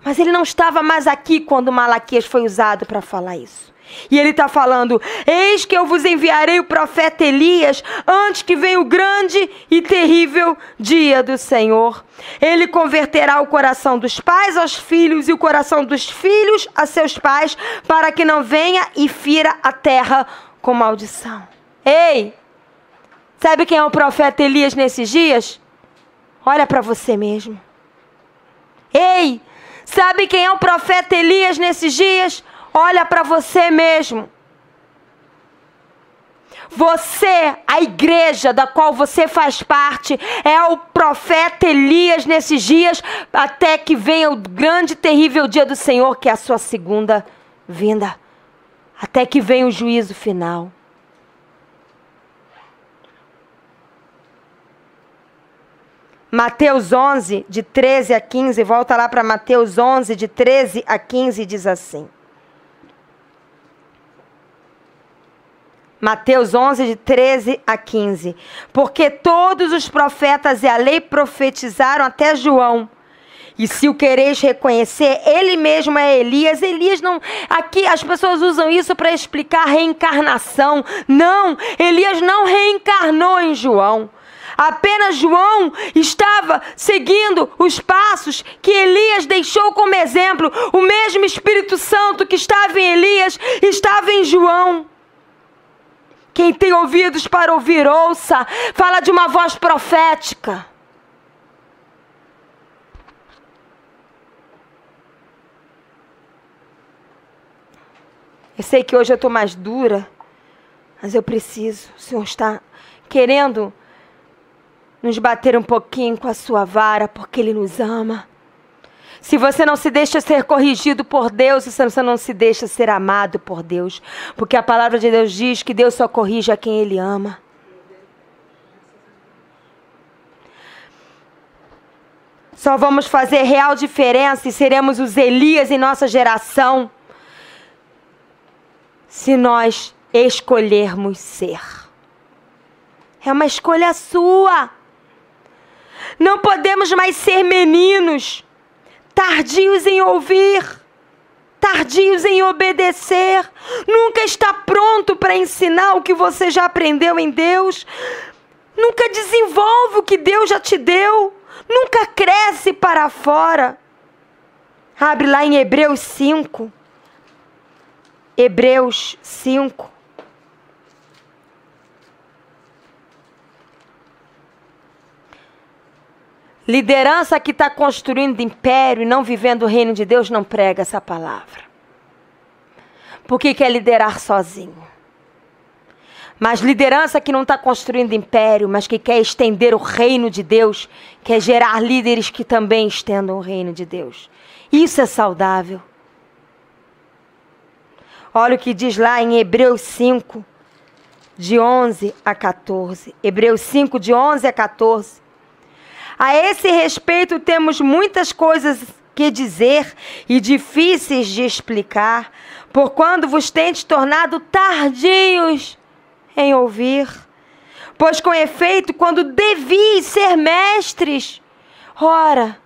S1: Mas ele não estava mais aqui quando Malaquias foi usado para falar isso. E ele está falando, eis que eu vos enviarei o profeta Elias antes que venha o grande e terrível dia do Senhor. Ele converterá o coração dos pais aos filhos e o coração dos filhos a seus pais, para que não venha e fira a terra com maldição. Ei, sabe quem é o profeta Elias nesses dias? Olha para você mesmo. Ei, sabe quem é o profeta Elias nesses dias? Olha para você mesmo. Você, a igreja da qual você faz parte, é o profeta Elias nesses dias, até que venha o grande e terrível dia do Senhor, que é a sua segunda vinda. Até que venha o juízo final. Mateus 11, de 13 a 15, volta lá para Mateus 11, de 13 a 15, diz assim. Mateus 11, de 13 a 15. Porque todos os profetas e a lei profetizaram até João. E se o quereis reconhecer, ele mesmo é Elias. Elias não... Aqui as pessoas usam isso para explicar reencarnação. Não, Elias não reencarnou em João. Apenas João estava seguindo os passos que Elias deixou como exemplo. O mesmo Espírito Santo que estava em Elias estava em João. Quem tem ouvidos para ouvir, ouça. Fala de uma voz profética. Eu sei que hoje eu estou mais dura, mas eu preciso. O Senhor está querendo nos bater um pouquinho com a sua vara, porque Ele nos ama. Se você não se deixa ser corrigido por Deus, você não se deixa ser amado por Deus. Porque a palavra de Deus diz que Deus só corrige a quem Ele ama. Só vamos fazer real diferença e seremos os Elias em nossa geração se nós escolhermos ser. É uma escolha sua. Não podemos mais ser meninos, tardios em ouvir, tardios em obedecer. Nunca está pronto para ensinar o que você já aprendeu em Deus. Nunca desenvolve o que Deus já te deu. Nunca cresce para fora. Abre lá em Hebreus 5. Hebreus 5. Liderança que está construindo império e não vivendo o reino de Deus não prega essa palavra. Porque quer liderar sozinho. Mas liderança que não está construindo império, mas que quer estender o reino de Deus, quer gerar líderes que também estendam o reino de Deus. Isso é saudável. Olha o que diz lá em Hebreus 5, de 11 a 14. Hebreus 5, de 11 a 14. A esse respeito temos muitas coisas que dizer e difíceis de explicar, porquanto vos tendes tornado tardios em ouvir. Pois com efeito, quando devis ser mestres, ora,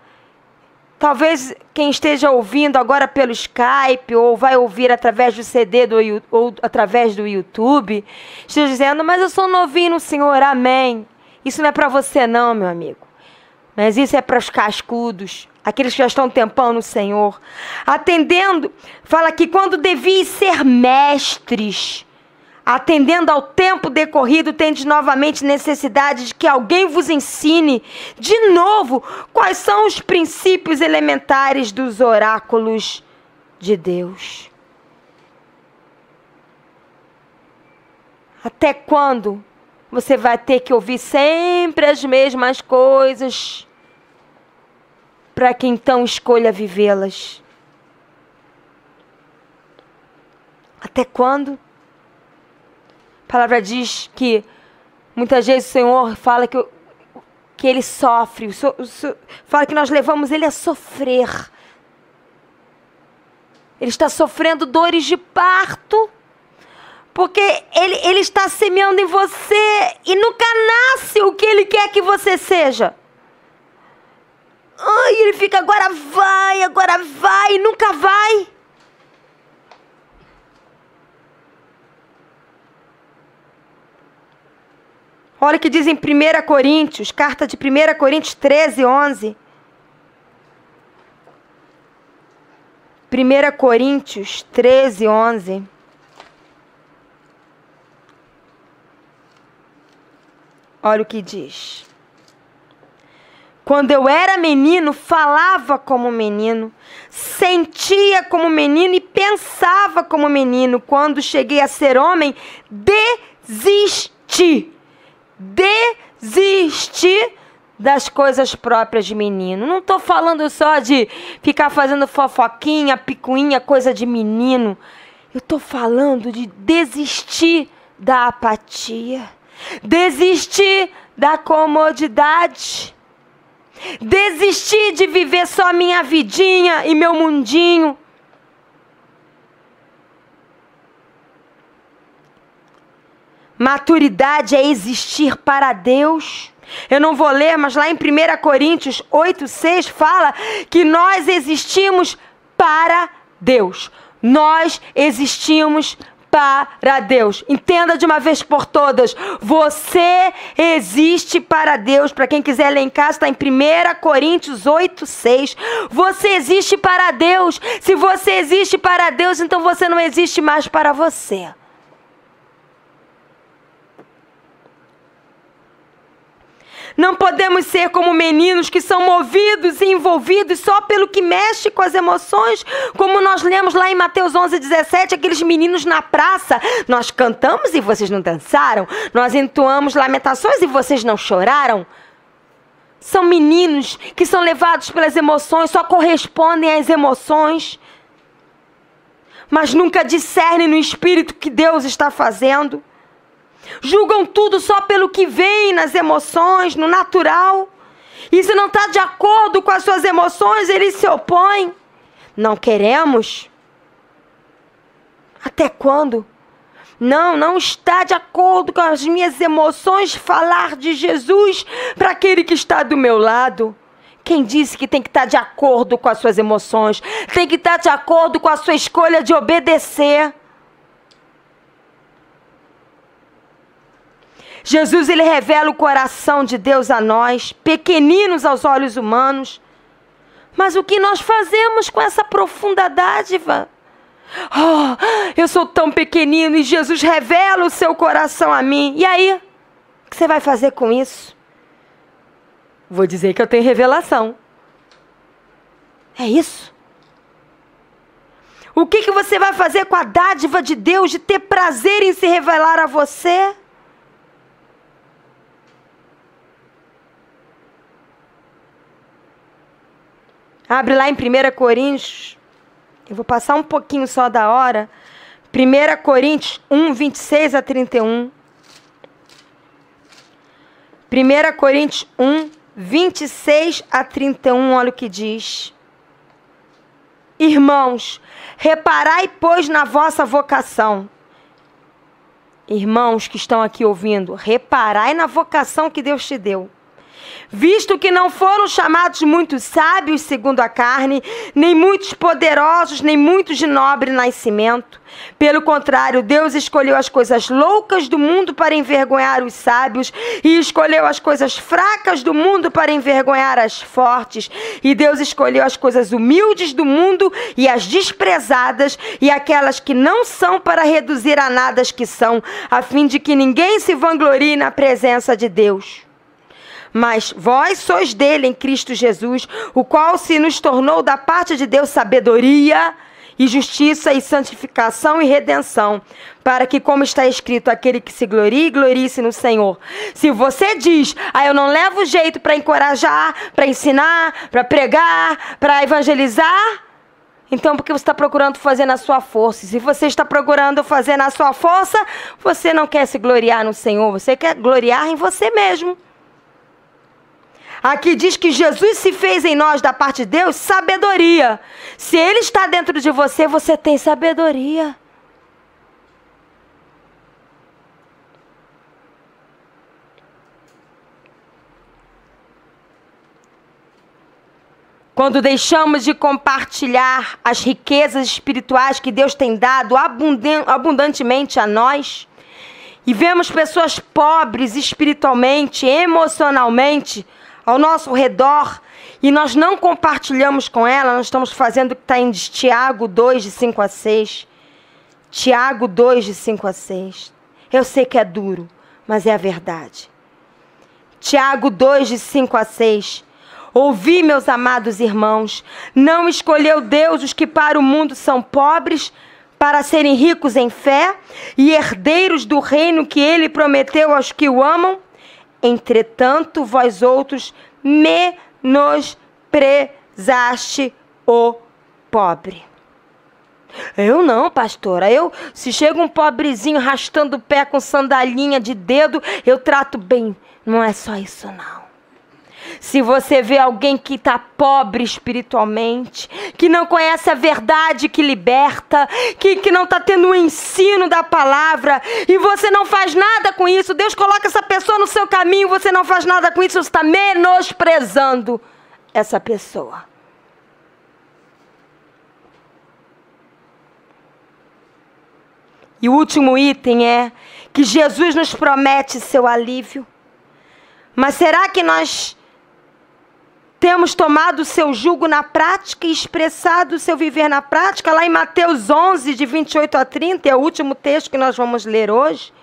S1: talvez quem esteja ouvindo agora pelo Skype ou vai ouvir através do CD ou através do YouTube, esteja dizendo, mas eu sou novinho no Senhor, amém. Isso não é para você não, meu amigo. Mas isso é para os cascudos, aqueles que já estão um tempão no Senhor. Atendendo, fala que quando deviam ser mestres, atendendo ao tempo decorrido, tendes novamente necessidade de que alguém vos ensine de novo quais são os princípios elementares dos oráculos de Deus. Até quando você vai ter que ouvir sempre as mesmas coisas para que então escolha vivê-las? Até quando? A palavra diz que muitas vezes o Senhor fala que Ele sofre, fala que nós levamos Ele a sofrer. Ele está sofrendo dores de parto, porque Ele está semeando em você e nunca nasce o que Ele quer que você seja. Ai, Ele fica, agora vai, e nunca vai. Olha o que diz em 1 Coríntios, carta de 1 Coríntios 13, 11. 1 Coríntios 13, 11. Olha o que diz. Quando eu era menino, falava como menino, sentia como menino e pensava como menino. Quando cheguei a ser homem, desisti. Desistir das coisas próprias de menino. Não estou falando só de ficar fazendo fofoquinha, picuinha, coisa de menino. Eu estou falando de desistir da apatia. Desistir da comodidade. Desistir de viver só minha vidinha e meu mundinho. Maturidade é existir para Deus. Eu não vou ler, mas lá em 1 Coríntios 8:6 fala que nós existimos para Deus. Nós existimos para Deus. Entenda de uma vez por todas. Você existe para Deus. Para quem quiser ler em casa, está em 1 Coríntios 8:6. Você existe para Deus. Se você existe para Deus, então você não existe mais para você. Não podemos ser como meninos que são movidos e envolvidos só pelo que mexe com as emoções, como nós lemos lá em Mateus 11:17, aqueles meninos na praça. Nós cantamos e vocês não dançaram. Nós entoamos lamentações e vocês não choraram. São meninos que são levados pelas emoções, só correspondem às emoções, mas nunca discernem no espírito que Deus está fazendo. Julgam tudo só pelo que vem nas emoções, no natural. E se não está de acordo com as suas emoções, eles se opõem. Não queremos. Até quando? Não está de acordo com as minhas emoções falar de Jesus para aquele que está do meu lado. Quem disse que tem que estar de acordo com as suas emoções? Tem que estar de acordo com a sua escolha de obedecer. Jesus, ele revela o coração de Deus a nós, pequeninos aos olhos humanos. Mas o que nós fazemos com essa profunda dádiva? Oh, eu sou tão pequenino e Jesus revela o seu coração a mim. E aí? O que você vai fazer com isso? Vou dizer que eu tenho revelação. É isso. O que você vai fazer com a dádiva de Deus de ter prazer em se revelar a você? Abre lá em 1 Coríntios, eu vou passar um pouquinho só da hora. 1 Coríntios 1:26 a 31. 1 Coríntios 1:26 a 31, olha o que diz. Irmãos, reparai, pois, na vossa vocação. Irmãos que estão aqui ouvindo, reparai na vocação que Deus te deu. Visto que não foram chamados muitos sábios segundo a carne, nem muitos poderosos, nem muitos de nobre nascimento. Pelo contrário, Deus escolheu as coisas loucas do mundo para envergonhar os sábios, e escolheu as coisas fracas do mundo para envergonhar as fortes. E Deus escolheu as coisas humildes do mundo e as desprezadas, e aquelas que não são, para reduzir a nada as que são, a fim de que ninguém se vanglorie na presença de Deus. Mas vós sois dele em Cristo Jesus, o qual se nos tornou da parte de Deus sabedoria e justiça e santificação e redenção, para que, como está escrito, aquele que se glorie, glorie-se no Senhor. Se você diz, eu não levo jeito para encorajar, para ensinar, para pregar, para evangelizar, então por que você está procurando fazer na sua força? Se você está procurando fazer na sua força, você não quer se gloriar no Senhor, você quer gloriar em você mesmo. Aqui diz que Jesus se fez em nós, da parte de Deus, sabedoria. Se Ele está dentro de você, você tem sabedoria. Quando deixamos de compartilhar as riquezas espirituais que Deus tem dado abundantemente a nós, e vemos pessoas pobres espiritualmente, emocionalmente, ao nosso redor, e nós não compartilhamos com ela, nós estamos fazendo o que está em Tiago 2, de 5 a 6. Tiago 2, de 5 a 6. Eu sei que é duro, mas é a verdade. Tiago 2, de 5 a 6. Ouvi, meus amados irmãos, não escolheu Deus os que para o mundo são pobres, para serem ricos em fé e herdeiros do reino que Ele prometeu aos que o amam? Entretanto, vós outros menosprezaste o pobre. Eu não, pastora. Se chega um pobrezinho arrastando o pé com sandalinha de dedo, eu trato bem. Não é só isso, não. Se você vê alguém que está pobre espiritualmente, que não conhece a verdade que liberta, que não está tendo um ensino da palavra, e você não faz nada com isso, Deus coloca essa pessoa no seu caminho, você não faz nada com isso, você está menosprezando essa pessoa. E o último item é que Jesus nos promete seu alívio. Mas será que nós temos tomado o seu jugo na prática e expressado o seu viver na prática? Lá em Mateus 11, de 28 a 30, é o último texto que nós vamos ler hoje,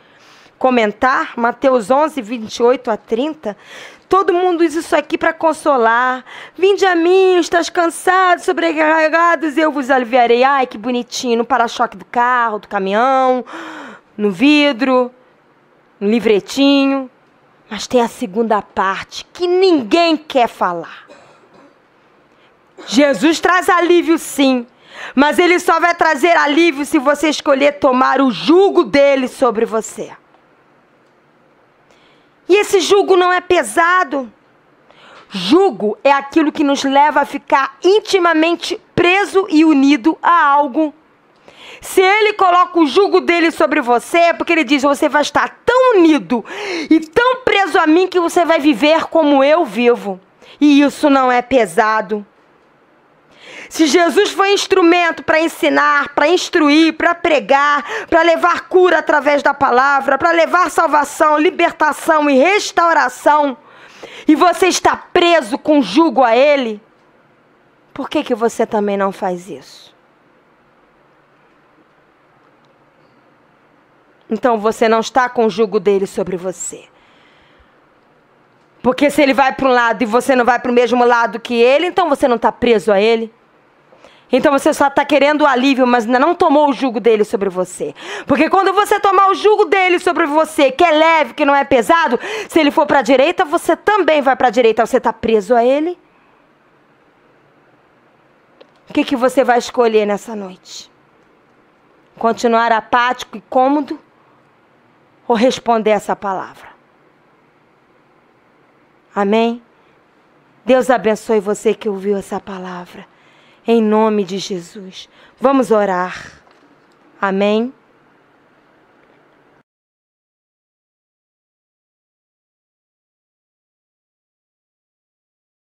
S1: comentar, Mateus 11, 28 a 30. Todo mundo diz isso aqui para consolar. Vinde a mim, estás cansados, sobrecarregados, eu vos aliviarei. Ai, que bonitinho, no para-choque do carro, do caminhão, no vidro, no livretinho. Mas tem a segunda parte, que ninguém quer falar. Jesus traz alívio sim, mas Ele só vai trazer alívio se você escolher tomar o jugo dele sobre você. E esse jugo não é pesado. Jugo é aquilo que nos leva a ficar intimamente preso e unido a algo. Se Ele coloca o jugo dele sobre você, é porque Ele diz, você vai estar tão unido e tão preso a mim que você vai viver como eu vivo. E isso não é pesado. Se Jesus foi instrumento para ensinar, para instruir, para pregar, para levar cura através da palavra, para levar salvação, libertação e restauração, e você está preso com jugo a Ele, por que você também não faz isso? Então você não está com o jugo dele sobre você. Porque se ele vai para um lado e você não vai para o mesmo lado que ele, então você não está preso a ele. Então você só está querendo o alívio, mas ainda não tomou o jugo dele sobre você. Porque quando você tomar o jugo dele sobre você, que é leve, que não é pesado, se ele for para a direita, você também vai para a direita. Você está preso a ele? O que você vai escolher nessa noite? Continuar apático e cômodo? Ou responder essa palavra? Amém? Deus abençoe você que ouviu essa palavra. Em nome de Jesus. Vamos orar. Amém?